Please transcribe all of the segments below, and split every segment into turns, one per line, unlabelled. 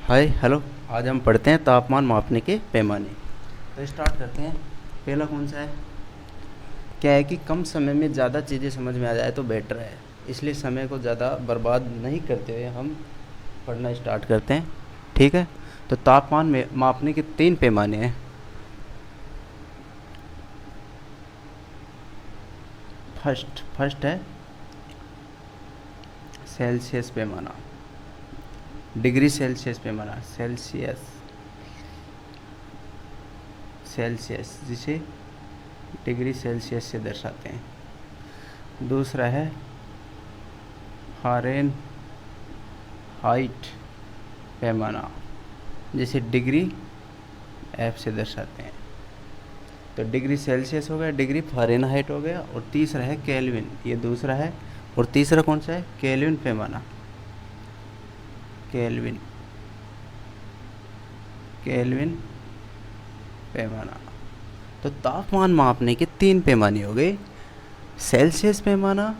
Hi hello. आज हम पढ़ते हैं तापमान मापने के पैमाने। तो स्टार्ट करते हैं। पहला कौन सा है? क्या है कि कम समय में ज़्यादा चीज़ें समझ में आ जाए तो बेटर है, इसलिए समय को ज़्यादा बर्बाद नहीं करते हुए हम पढ़ना स्टार्ट करते हैं। ठीक है। तो तापमान में मापने के 3 पैमाने हैं। फर्स्ट है सेल्सियस पैमाना, डिग्री सेल्सियस पैमाना, सेल्सियस जिसे डिग्री सेल्सियस से दर्शाते हैं। दूसरा है फारेनहाइट पैमाना, जिसे डिग्री एफ से दर्शाते हैं। तो डिग्री सेल्सियस हो गया, डिग्री फारेनहाइट हो गया, और तीसरा है केल्विन। ये दूसरा है। और तीसरा कौन सा है? केल्विन पैमाना। केल्विन पैमाना। तो तापमान मापने के 3 पैमाने हो गए, सेल्सियस पैमाना,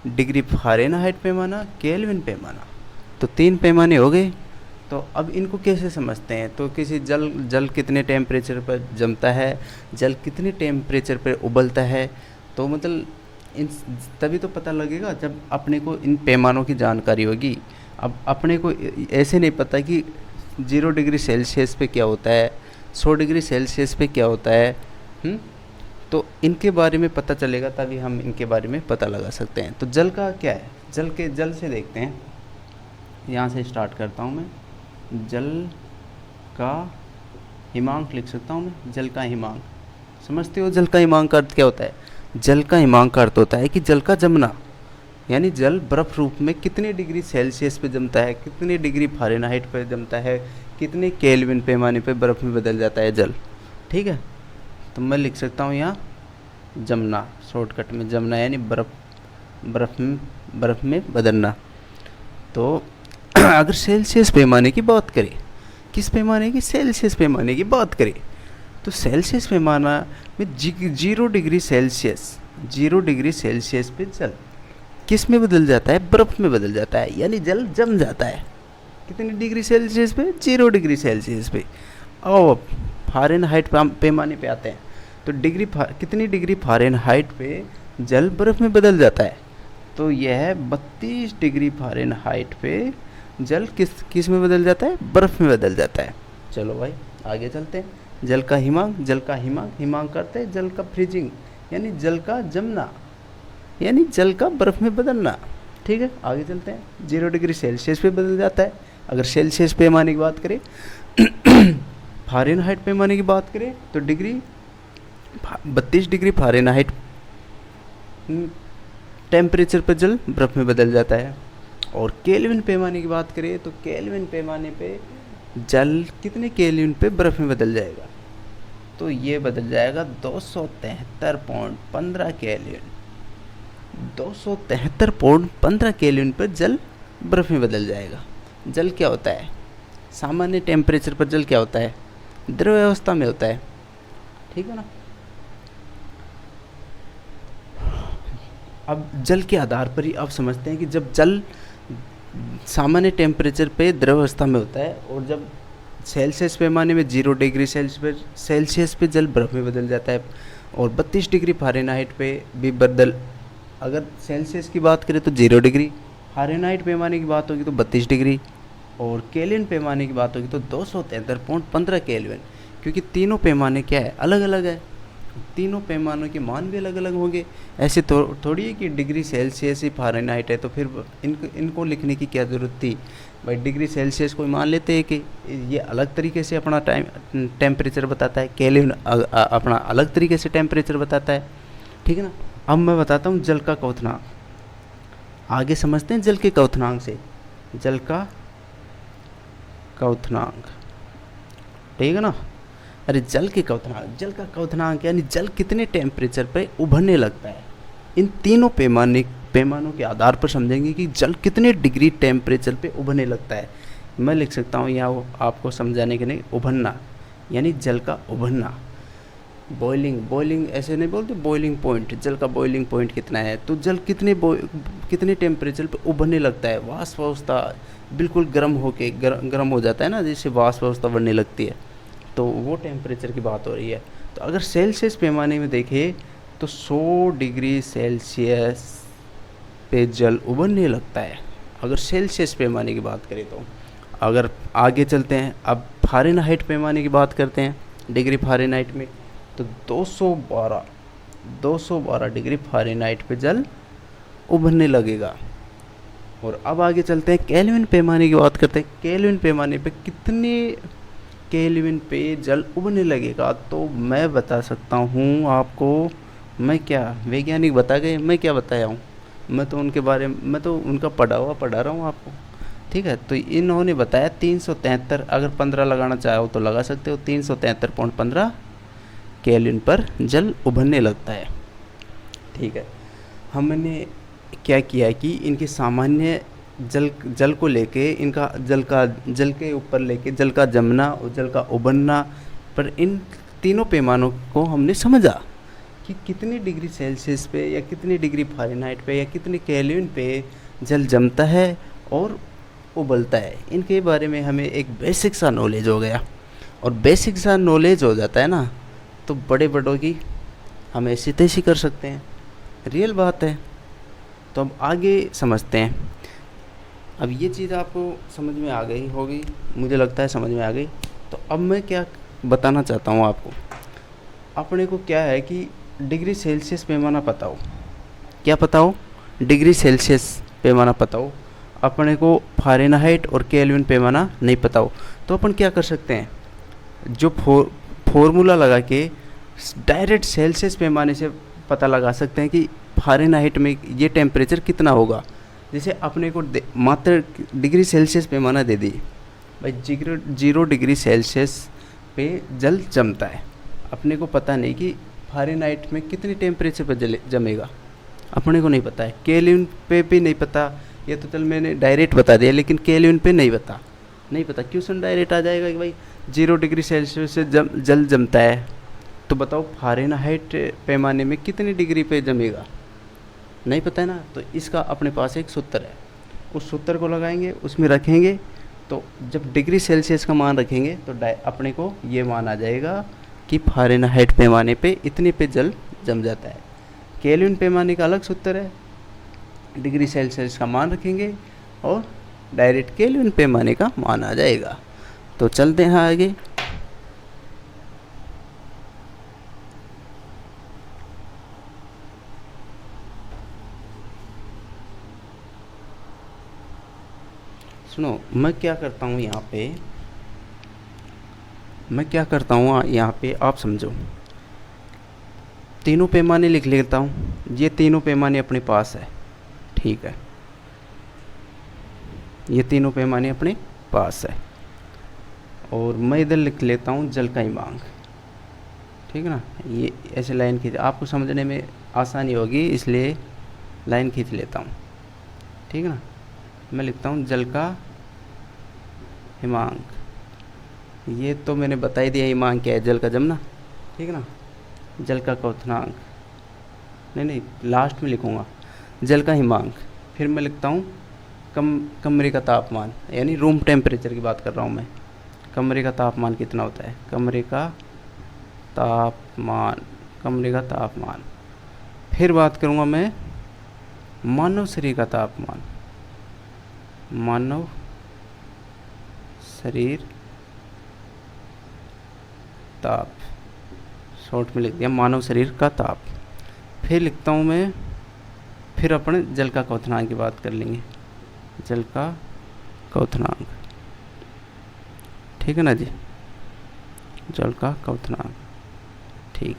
डिग्री फारेनहाइट पैमाना, केल्विन पैमाना। तो 3 पैमाने हो गए। तो अब इनको कैसे समझते हैं? तो किसी जल कितने टेम्परेचर पर जमता है, जल कितने टेम्परेचर पर उबलता है, तो मतलब इन तभी तो पता लगेगा जब अपने को इन पैमानों की जानकारी होगी। अब अपने को ऐसे नहीं पता कि 0 डिग्री सेल्सियस पे क्या होता है, 100 डिग्री सेल्सियस पे क्या होता है। तो इनके बारे में पता चलेगा, तभी हम इनके बारे में पता लगा सकते हैं। तो जल का क्या है? जल से देखते हैं। यहाँ से स्टार्ट करता हूँ मैं। जल का हिमांक लिख सकता हूँ मैं। जल का हिमांक समझते हो? जल का हिमांक का अर्थ क्या होता है? जल का हिमांक का अर्थ होता है कि जल का जमना, यानी जल बर्फ़ रूप में कितने डिग्री सेल्सियस पे जमता है, कितने डिग्री फारेनहाइट पे जमता है, कितने केल्विन पैमाने पे बर्फ़ में बदल जाता है जल। ठीक है। तो मैं लिख सकता हूँ यहाँ जमना, शॉर्टकट में जमना यानी बर्फ़ में बदलना। तो अगर सेल्सियस पैमाने की बात करें, किस पैमाने की? सेल्सियस पैमाने की बात करें, तो सेल्सियस पैमाना में 0 डिग्री सेल्सियस पे जल किस में बदल जाता है? बर्फ़ में बदल जाता है, यानी जल जम जाता है। कितने डिग्री सेल्सियस पे? 0 डिग्री सेल्सियस पे। अब फारेनहाइट पैमाने पे आते हैं। तो कितनी डिग्री फारेनहाइट पे जल बर्फ़ में बदल जाता है? तो यह 32 डिग्री फारेनहाइट पे जल किस में बदल जाता है? बर्फ़ में बदल जाता है। चलो भाई आगे चलते हैं। जल का हिमांक करते हैं जल का फ्रीजिंग, यानी जल का जमना, यानी जल का बर्फ़ में बदलना। ठीक है, आगे चलते हैं। 0 डिग्री सेल्सियस पे बदल जाता है अगर सेल्सियस पैमाने की बात करें। फारेनहाइट पैमाने की बात करें तो 32 डिग्री फारेनहाइट टेम्परेचर पर जल बर्फ़ में बदल जाता है। और केल्विन पैमाने की बात करें तो केल्विन पैमाने पे जल कितने केल्विन पे बर्फ़ में बदल जाएगा? तो ये बदल जाएगा 273.15 केल्विन। 273.15 केल्विन पर जल बर्फ़ में बदल जाएगा। जल क्या होता है? सामान्य टेम्परेचर पर जल क्या होता है? द्रव अवस्था में होता है। ठीक है ना। अब जल के आधार पर ही आप समझते हैं कि जब जल सामान्य टेम्परेचर पे द्रव अवस्था में होता है और जब सेल्सियस पैमाने में 0 डिग्री सेल्सियस पे जल बर्फ़ में बदल जाता है, और 32 डिग्री फारेनहाइट पे भी अगर सेल्सियस की बात करें तो 0 डिग्री, फारेनहाइट पैमाने की बात होगी तो 32 डिग्री, और केल्विन पैमाने की बात होगी तो 273.15 केल्विन। क्योंकि तीनों पैमाने क्या है? अलग अलग है। तीनों पैमानों के मान भी अलग अलग होंगे। ऐसे थोड़ी है कि डिग्री सेल्सियस ही फारेनहाइट है तो फिर इनको लिखने की क्या ज़रूरत थी भाई? डिग्री सेल्सियस को मान लेते हैं कि ये अलग तरीके से अपना टेम्परेचर बताता है, केल्विन अपना अलग तरीके से टेम्परेचर बताता है। ठीक है ना। अब मैं बताता हूँ जल का क्वथनांक। आगे समझते हैं जल के क्वथनांक से। जल का क्वथनांक, ठीक है ना। अरे जल का क्वथनांक यानी जल कितने टेम्परेचर पे उभरने लगता है। इन तीनों पैमानों के आधार पर समझेंगे कि जल कितने डिग्री टेम्परेचर पे उभरने लगता है। मैं लिख सकता हूँ यहाँ आपको समझाने के लिए, उभरना यानी जल का उभरना। बॉइलिंग बॉइलिंग ऐसे नहीं बोलते, बॉइलिंग पॉइंट, जल का बॉइलिंग पॉइंट कितना है, तो जल कितने टेम्परेचर पे उबलने लगता है, वाष्प अवस्था बिल्कुल गर्म होके गर्म हो जाता है ना, जैसे वाष्प अवस्था बढ़ने लगती है, तो वो टेम्परेचर की बात हो रही है। तो अगर सेल्सियस पैमाने में देखें तो 100 डिग्री सेल्सियस पे जल उबलने लगता है, अगर सेल्सियस पैमाने की बात करें तो। अगर आगे चलते हैं, अब फ़ारेनहाइट पैमाने की बात करते हैं, डिग्री फ़ारेनहाइट में, तो 212 डिग्री फ़ारेनहाइट पे जल उबलने लगेगा। और अब आगे चलते हैं, केल्विन पैमाने की बात करते हैं, केल्विन पैमाने पे कितने केल्विन पे जल उबलने लगेगा, तो मैं बता सकता हूँ आपको। मैं क्या, वैज्ञानिक बता गए, मैं क्या बताया हूँ, मैं तो उनके बारे में, मैं तो उनका पढ़ा रहा हूँ आपको, ठीक है। तो इन्होंने बताया 373, अगर 15 लगाना चाहो तो लगा सकते हो, 373.15 केल्विन पर जल उबलने लगता है, ठीक है। हमने क्या किया कि इनके सामान्य जल को लेके, इनका जल के ऊपर लेके जल का जमना और जल का उबलना पर, इन तीनों पैमानों को हमने समझा कि कितनी डिग्री सेल्सियस पे या कितनी डिग्री फ़ारेनहाइट पे या कितने केल्विन पे जल जमता है और उबलता है। इनके बारे में हमें एक बेसिक सा नॉलेज हो गया, और बेसिक सा नॉलेज हो जाता है ना, तो बड़े बड़ों की हम ऐसी तैसी कर सकते हैं, रियल बात है। तो अब आगे समझते हैं। अब ये चीज़ आपको समझ में आ गई होगी, मुझे लगता है समझ में आ गई। तो अब मैं क्या बताना चाहता हूँ आपको, अपने को क्या है कि डिग्री सेल्सियस पैमाना पता हो, क्या पता हो, डिग्री सेल्सियस पैमाना पता हो, अपने को फ़ारेनहाइट और केल्विन पैमाना नहीं पता हो, तो अपन क्या कर सकते हैं, जो फॉर्मूला लगा के डायरेक्ट सेल्सियस पैमाने से पता लगा सकते हैं कि फ़ारेनहाइट में ये टेम्परेचर कितना होगा। जैसे अपने को मात्र डिग्री सेल्सियस पैमाना दे दी भाई, 0 डिग्री सेल्सियस पे जल जमता है, अपने को पता नहीं कि फ़ारेनहाइट में कितनी टेम्परेचर पर जमेगा, अपने को नहीं पता है। केल्विन पे भी नहीं पता, ये तो चल मैंने डायरेक्ट बता दिया, लेकिन केल्विन पे नहीं पता क्वेश्चन डायरेक्ट आ जाएगा कि भाई 0 डिग्री सेल्सियस से जल जमता है, तो बताओ फ़ारेनहाइट पैमाने में कितनी डिग्री पे जमेगा, नहीं पता है ना। तो इसका अपने पास एक सूत्र है, उस सूत्र को लगाएंगे, उसमें रखेंगे, तो जब डिग्री सेल्सियस का मान रखेंगे तो अपने को ये मान आ जाएगा कि फ़ारेनहाइट पैमाने पे इतने पे जल जम जाता है। केल्विन पैमाने का अलग सूत्र है, डिग्री सेल्सियस का मान रखेंगे और डायरेक्ट केल्विन पैमाने का मान आ जाएगा। तो चलते हैं आगे। सुनो, मैं क्या करता हूँ यहाँ पे आप समझो, तीनों पैमाने लिख लेता हूँ, ये तीनों पैमाने अपने पास है, ठीक है, ये तीनों पैमाने अपने पास है, और मैं इधर लिख लेता हूँ जल का हिमांक, ठीक है ना। ये ऐसे लाइन खींच, आपको समझने में आसानी होगी इसलिए लाइन खींच लेता हूँ, ठीक है ना। मैं लिखता हूँ जल का हिमांक, ये तो मैंने बता ही दिया हिमांक क्या है, जल का जमना, ठीक है ना। जल का क्वथनांक, नहीं लास्ट में लिखूँगा जल का हिमांक। फिर मैं लिखता हूँ कमरे का तापमान, यानी रूम टेम्परेचर की बात कर रहा हूँ मैं, कमरे का तापमान कितना होता है, कमरे का तापमान। फिर बात करूँगा मैं मानव शरीर का तापमान, मानव शरीर ताप, शॉर्ट में लिख दिया मानव शरीर का ताप। फिर लिखता हूँ मैं, फिर अपने जल का क्वथनांक की बात कर लेंगे, जल का क्वथनांक, ठीक है ना जी, जल का क्वथनांक, ठीक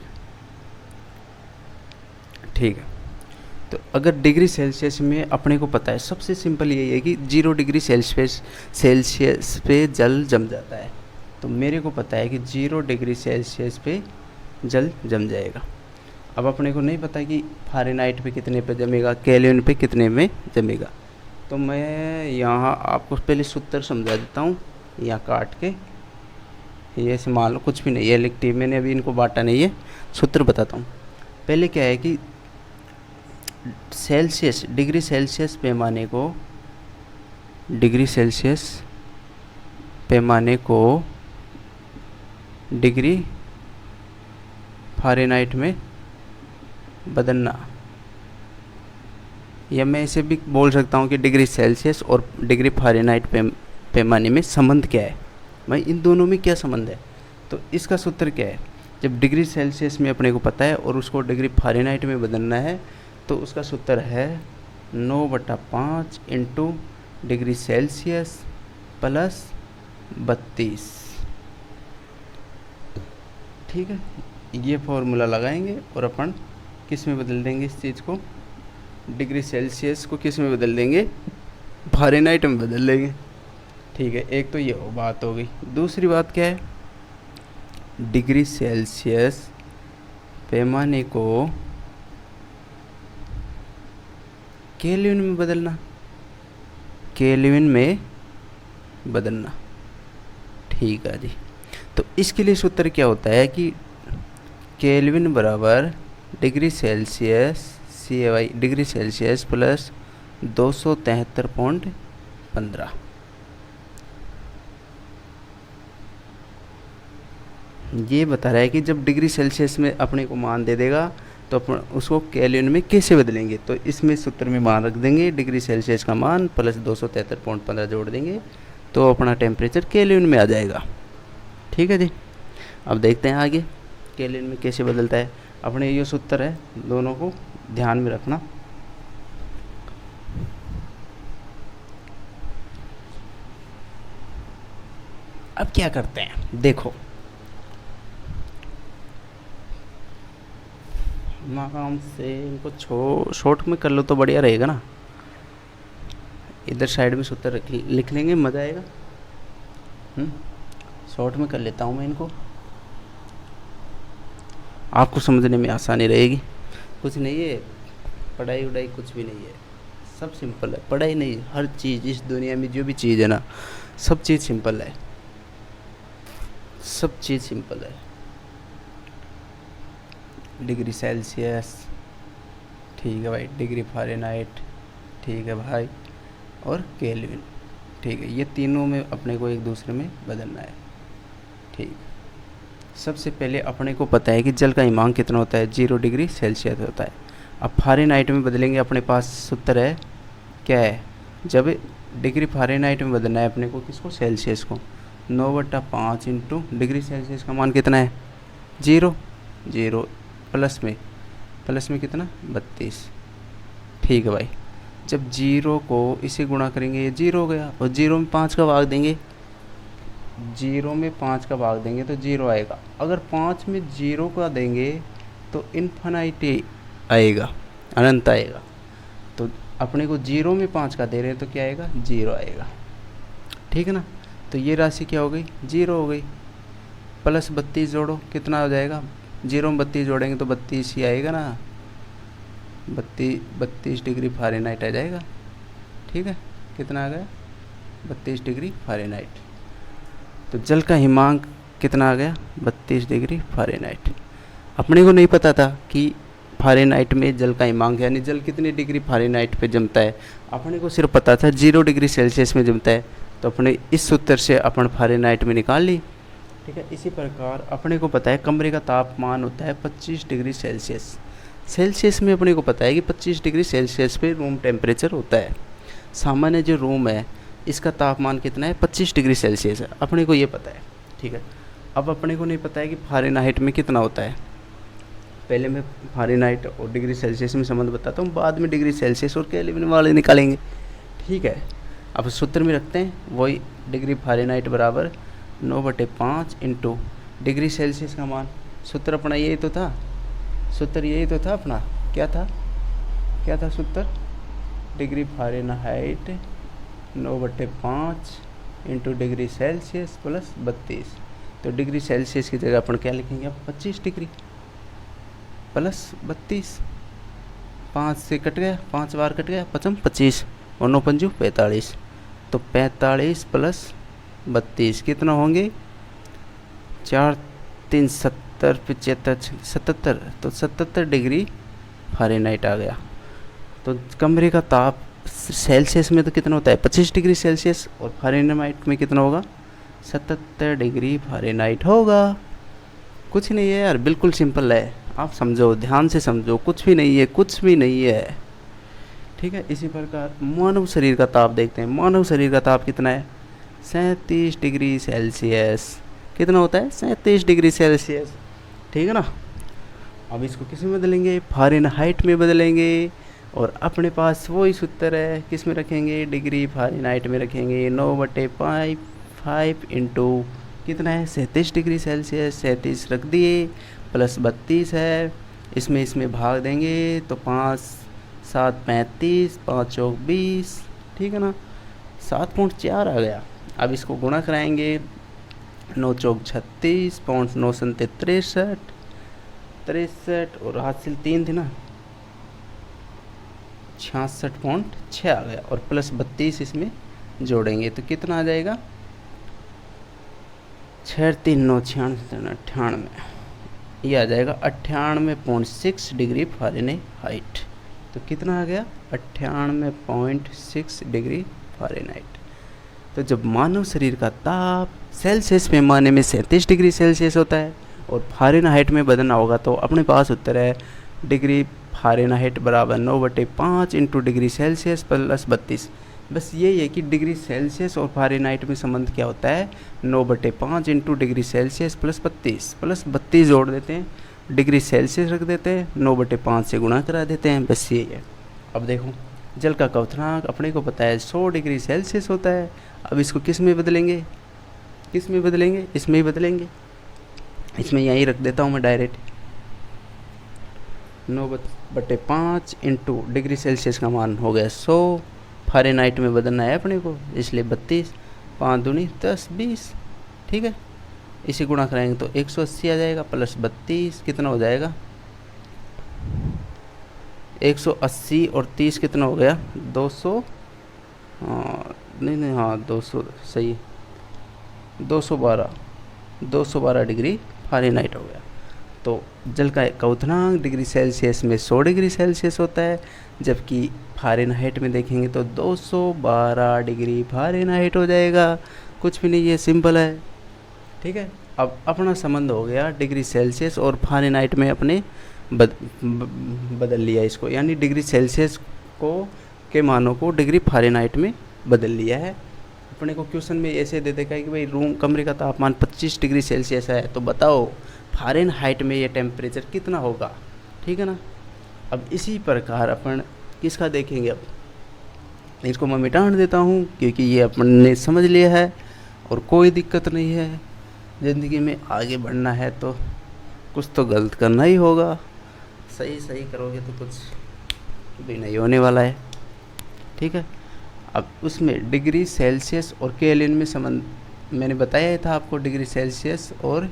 है। तो अगर डिग्री सेल्सियस में अपने को पता है, सबसे सिंपल यही है कि 0 डिग्री सेल्सियस पे जल जम जाता है, तो मेरे को पता है कि 0 डिग्री सेल्सियस पे जल जम जाएगा। अब अपने को नहीं पता कि फ़ारेनहाइट पे कितने पे जमेगा, केल्विन पे कितने में जमेगा, तो मैं यहाँ आपको पहले सूत्र समझा देता हूँ, यहाँ काट के ये ऐसे मान लो कुछ भी नहीं है इलेक्ट्रिक, मैंने अभी इनको बांटा नहीं है, सूत्र बताता हूँ। पहले क्या है कि सेल्सियस डिग्री सेल्सियस पैमाने को डिग्री फ़ारेनहाइट में बदलना, या मैं इसे भी बोल सकता हूँ कि डिग्री सेल्सियस और डिग्री फ़ारेनहाइट पैमाने में संबंध क्या है, भाई इन दोनों में क्या संबंध है। तो इसका सूत्र क्या है, जब डिग्री सेल्सियस में अपने को पता है और उसको डिग्री फ़ारेनहाइट में बदलना है, तो उसका सूत्र है 9/5 इंटू डिग्री सेल्सियस प्लस 32। ठीक है, ये फॉर्मूला लगाएंगे और अपन किस में बदल देंगे इस चीज़ को, डिग्री सेल्सियस को किस में बदल देंगे, फ़ारेनहाइट में बदल देंगे। ठीक है, एक तो ये बात हो गई। दूसरी बात क्या है, डिग्री सेल्सियस पैमाने को केल्विन में बदलना, ठीक है जी। तो इसके लिए सूत्र क्या होता है कि केल्विन बराबर degree Celsius CAY degree Celsius plus 273.15। ये बता रहा है कि जब डिग्री सेल्सियस में अपने को मान दे देगा तो अपन उसको केल्विन में कैसे बदलेंगे। तो इसमें सूत्र में मान रख देंगे, डिग्री सेल्सियस का मान प्लस 273.15 जोड़ देंगे तो अपना टेम्परेचर केल्विन में आ जाएगा। ठीक है जी, अब देखते हैं आगे केल्विन में कैसे बदलता है। अपने ये सूत्र है, दोनों को ध्यान में रखना। अब क्या करते हैं, देखो आराम से इनको शॉर्ट में कर लो तो बढ़िया रहेगा ना। इधर साइड में सूत्र लिख लेंगे, मज़ा आएगा। शॉर्ट में कर लेता हूँ मैं इनको, आपको समझने में आसानी रहेगी। कुछ नहीं है, पढ़ाई वढ़ाई कुछ भी नहीं है, सब सिंपल है। पढ़ाई नहीं, हर चीज़ इस दुनिया में जो भी चीज़ है ना, सब चीज़ सिंपल है, सब चीज़ सिंपल है। डिग्री सेल्सियस, ठीक है भाई, डिग्री फ़ारेनहाइट, ठीक है भाई, और केल्विन, ठीक है। ये तीनों में अपने को एक दूसरे में बदलना है। ठीक, सबसे पहले अपने को पता है कि जल का हिमांक कितना होता है, 0 डिग्री सेल्सियस होता है। अब फ़ारेनहाइट में बदलेंगे, अपने पास सूत्र है क्या है, जब डिग्री फ़ारेनहाइट में बदलना है अपने को किसको, सेल्सियस को, 9/5 इंटू डिग्री सेल्सियस का मान कितना है, 0 प्लस में कितना, 32। ठीक है भाई, जब 0 को इसे गुणा करेंगे ये 0 हो गया, और 0 में 5 का भाग देंगे, 0 में 5 का भाग देंगे तो 0 आएगा। अगर 5 में 0 का देंगे तो इन्फिनिटी आएगा, अनंत आएगा। तो अपने को 0 में 5 का दे रहे हैं तो क्या आएगा, 0 आएगा। ठीक है ना, तो ये राशि क्या हो गई, 0 हो गई। प्लस 32 जोड़ो, कितना हो जाएगा, 0 में 32 जोड़ेंगे तो 32 ही आएगा ना, 32 डिग्री फ़ारेनहाइट आ जाएगा। ठीक है, कितना आ गया, 32 डिग्री फ़ारेनहाइट। तो जल का हिमांक कितना आ गया, 32 डिग्री फ़ारेनहाइट। अपने को नहीं पता था कि फ़ारेनहाइट में जल का हिमांक यानी जल कितनी डिग्री फ़ारेनहाइट पे जमता है, अपने को सिर्फ पता था 0 डिग्री सेल्सियस में जमता है। तो अपने इस सूत्र से अपन फ़ारेनहाइट में निकाल ली। ठीक है, इसी प्रकार अपने को पता है कमरे का तापमान होता है 25 डिग्री सेल्सियस में अपने को पता है कि 25 डिग्री सेल्सियस पे रूम टेम्परेचर होता है। सामान्य जो रूम है इसका तापमान कितना है, 25 डिग्री सेल्सियस है, अपने को ये पता है। ठीक है, अब अपने को नहीं पता है कि फ़ारेनहाइट में कितना होता है। पहले मैं फ़ारेनहाइट और डिग्री सेल्सियस में संबंध बताता हूँ, बाद में डिग्री सेल्सियस और केल्विन वाले निकालेंगे। ठीक है, अब सूत्र में रखते हैं वही, डिग्री फ़ारेनहाइट बराबर 9/5 इंटू डिग्री सेल्सियस का मान। सूत्र अपना यही तो था, अपना क्या था सूत्र, degree Fahrenheit 9/5 into degree Celsius plus 32। तो डिग्री सेल्सियस की जगह अपन क्या लिखेंगे, अब 25 डिग्री प्लस 32, 5 से कट गया, 5 बार कट गया, 5 25 और 9 पंजू 45। तो 45 प्लस 32 कितना होंगे, 4 3 70 75 77, तो 77 डिग्री फ़ारेनहाइट आ गया। तो कमरे का ताप सेल्सियस में तो कितना होता है 25 डिग्री सेल्सियस, और फ़ारेनहाइट में कितना होगा 77 डिग्री फ़ारेनहाइट होगा। कुछ नहीं है यार, बिल्कुल सिंपल है, आप समझो, ध्यान से समझो, कुछ भी नहीं है, कुछ भी नहीं है। ठीक है, इसी प्रकार मानव शरीर का ताप देखते हैं। मानव शरीर का ताप कितना है 37 डिग्री सेल्सियस। कितना होता है 37 डिग्री सेल्सियस, ठीक है ना। अब इसको किस में बदलेंगे, फ़ारेनहाइट में बदलेंगे, और अपने पास वही सूत्र है, किस में रखेंगे, डिग्री फ़ारेनहाइट में रखेंगे। 9/5 इंटू कितना है 37 डिग्री सेल्सियस, 37 रख दिए, प्लस 32 है, इसमें भाग देंगे तो 5 7 35, 5 चौक 20, ठीक है ना, 7.4 आ गया। अब इसको गुणा कराएंगे, 9 चौक 36, 5 9 63, और हासिल 3 थी ना, 66.6 आ गया, और प्लस 32 इसमें जोड़ेंगे तो कितना आ जाएगा 6 3 9 98, ये आ जाएगा 98.6 डिग्री फ़ारेनहाइट। तो कितना आ गया 98.6 डिग्री फ़ारेनहाइट। तो जब मानव शरीर का ताप सेल्सियस पैमाने में 37 डिग्री सेल्सियस होता है और फ़ारेनहाइट में बदलना होगा, तो अपने पास उत्तर है डिग्री फ़ारेनहाइट बराबर 9/5 इंटू डिग्री सेल्सियस प्लस 32। बस यही है कि डिग्री सेल्सियस और फ़ारेनहाइट में संबंध क्या होता है, 9/5 इंटू डिग्री सेल्सियस प्लस 32 जोड़ देते हैं, डिग्री सेल्सियस रख देते हैं, 9/5 से गुणा करा देते हैं, बस यही है। अब देखो, जल का क्वथनांक अपने को पता है 100 डिग्री सेल्सियस होता है। अब इसको किस में बदलेंगे, इसमें ही बदलेंगे, इसमें यहीं रख देता हूँ मैं डायरेक्ट। 9/5 इंटू डिग्री सेल्सियस का मान हो गया 100, फ़ारेनहाइट में बदलना है अपने को, इसलिए 32, 5 दूनी 10 20, ठीक है। इसे गुणा कराएंगे तो 180 आ जाएगा, प्लस 32 कितना हो जाएगा 180, और 30 कितना हो गया 200, नहीं हाँ 200 सही, 212 डिग्री फ़ारेनहाइट हो गया। तो जल का क्वथनांक डिग्री सेल्सियस में 100 डिग्री सेल्सियस होता है, जबकि फ़ारेनहाइट में देखेंगे तो 212 डिग्री फ़ारेनहाइट हो जाएगा। कुछ भी नहीं है, सिंपल है, ठीक है। अब अपना संबंध हो गया डिग्री सेल्सियस और फ़ारेनहाइट में अपने बदल लिया इसको, यानी डिग्री सेल्सियस को के मानों को डिग्री फ़ारेनहाइट में बदल लिया है। अपने को क्वेश्चन में ऐसे दे देगा कि भाई कमरे का तापमान 25 डिग्री सेल्सियस है, तो बताओ फ़ारेनहाइट में ये टेम्परेचर कितना होगा, ठीक है ना। अब इसी प्रकार अपन किसका देखेंगे, अब इसको मैं मिटा देता हूँ क्योंकि ये अपन ने समझ लिया है और कोई दिक्कत नहीं है। ज़िंदगी में आगे बढ़ना है तो कुछ तो गलत करना ही होगा, सही करोगे तो कुछ भी नहीं होने वाला है, ठीक है। अब उसमें डिग्री सेल्सियस और केल्विन में संबंध मैंने बताया था आपको, डिग्री सेल्सियस और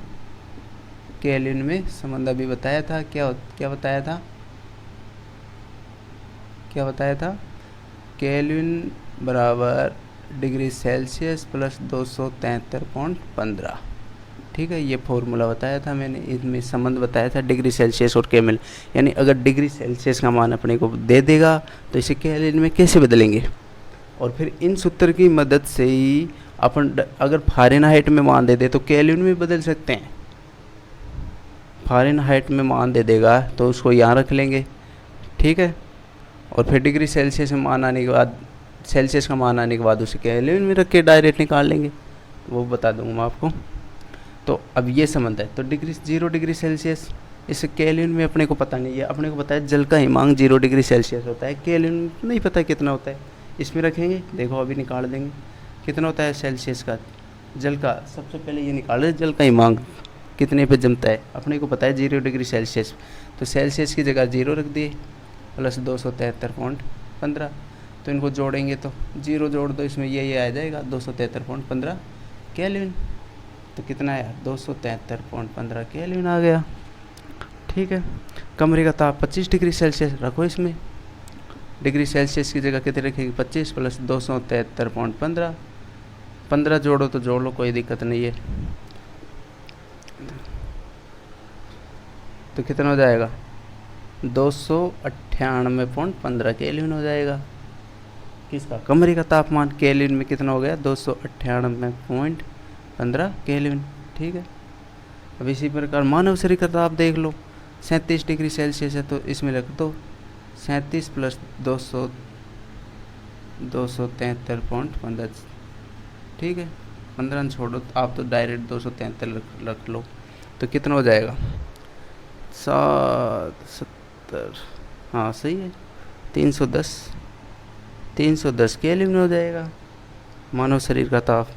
केल्विन में संबंध अभी बताया था। क्या बताया था केल्विन बराबर डिग्री सेल्सियस प्लस 273.15, ठीक है। ये फॉर्मूला बताया था मैंने, इसमें संबंध बताया था डिग्री सेल्सियस और केल्विन, यानी अगर डिग्री सेल्सियस का मान अपने को दे देगा तो इसे केल्विन में कैसे बदलेंगे, और फिर इन सूत्र की मदद से ही अपन अगर फ़ारेनहाइट में मान दे दे तो केल्विन में बदल सकते हैं। फ़ारेनहाइट में मान दे देगा तो उसको यहाँ रख लेंगे, ठीक है, और फिर डिग्री सेल्सियस में मान आने के बाद, सेल्सियस का मान आने के बाद उसे केल्विन में रख के डायरेक्ट निकाल लेंगे, वो बता दूँगा मैं आपको। तो अब ये संबंध है, तो 0 डिग्री सेल्सियस, इस केल्विन में अपने को पता नहीं है, अपने को पता है जल का हिमांक 0 डिग्री सेल्सियस होता है, केल्विन नहीं पता कितना होता है, इसमें रखेंगे, देखो अभी निकाल देंगे कितना होता है सेल्सियस का, जल का। सबसे पहले ये निकाले जल का हिमांक कितने पे जमता है, अपने को पता है 0 डिग्री सेल्सियस, तो सेल्सियस की जगह 0 रख दिए, प्लस 273.15, तो इनको जोड़ेंगे तो 0 जोड़ दो, इसमें ये आ जाएगा 273.15 केल्विन, तो कितना आया 273.15 केल्विन आ गया, ठीक है। कमरे का ताप 25 डिग्री सेल्सियस रखो, इसमें डिग्री सेल्सियस की जगह कितने रखेंगे 25 प्लस 273.15, 15 जोड़ो तो जोड़ लो, कोई दिक्कत नहीं है, तो कितना हो जाएगा 298.15 केल्विन हो जाएगा। किसका? कमरे का तापमान केल्विन में कितना हो गया 298.15 केल्विन। ठीक है। अब इसी प्रकार मानव शरीर का ताप देख लो, 37 डिग्री सेल्सियस है, तो इसमें रख दो 37 प्लस 273.15। ठीक है, 15 छोड़ो, आप तो डायरेक्ट 273 रख लो, तो कितना हो जाएगा 70, हाँ सही है, 310 केल्विन हो जाएगा मानव शरीर का ताप।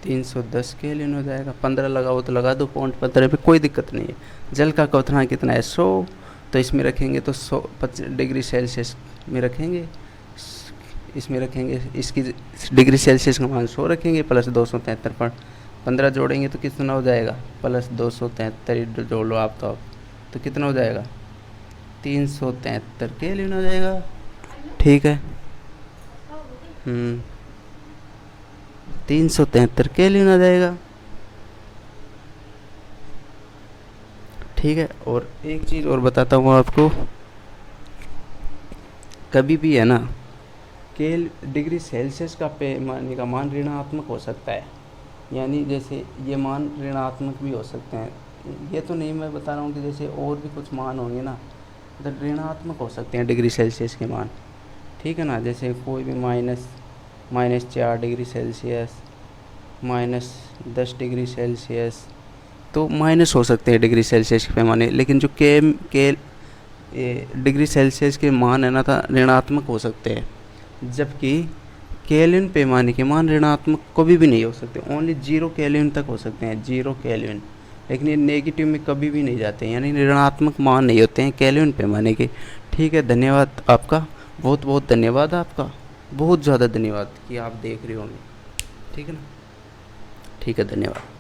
310 केल्विन हो जाएगा। 15 लगाओ तो लगा दो, 0.15 पे कोई दिक्कत नहीं है। जल का क्वथनांक कितना है 100, तो इसमें रखेंगे तो 100 डिग्री सेल्सियस में रखेंगे, इसमें रखेंगे, इसकी डिग्री सेल्सियस का मान 100 रखेंगे, प्लस 273 पर 15 जोड़ेंगे तो कितना हो जाएगा प्लस 273 जोड़ लो आप, तो कितना हो जाएगा 373 केल्विन हो जाएगा। ठीक है, 373 केल्विन आ जाएगा। ठीक है, और एक चीज़ और बताता हूँ आपको, कभी भी है ना डिग्री सेल्सियस का पैमाने का मान ऋणात्मक हो सकता है, यानी जैसे ये मान ऋणात्मक भी हो सकते हैं। ये तो नहीं मैं बता रहा हूँ कि जैसे और भी कुछ मान होंगे ना तो ऋणात्मक हो सकते हैं डिग्री सेल्सियस के मान। ठीक है ना, जैसे कोई भी -4 डिग्री सेल्सियस, -10 डिग्री सेल्सियस, तो माइनस हो सकते हैं डिग्री सेल्सियस के पैमाने, लेकिन जो डिग्री सेल्सियस के मान है ना था ऋणात्मक हो सकते हैं, जबकि केल्विन पैमाने के मान ऋणात्मक कभी भी नहीं हो सकते, ओनली 0 केल्विन तक हो सकते हैं, 0 केल्विन, लेकिन ये नेगेटिव में कभी भी नहीं जाते हैं, यानी ऋणात्मक मान नहीं होते हैं केल्विन पैमाने के। ठीक है, धन्यवाद आपका, बहुत बहुत धन्यवाद आपका, बहुत ज़्यादा धन्यवाद कि आप देख रहे होंगे। ठीक है ना, ठीक है, धन्यवाद।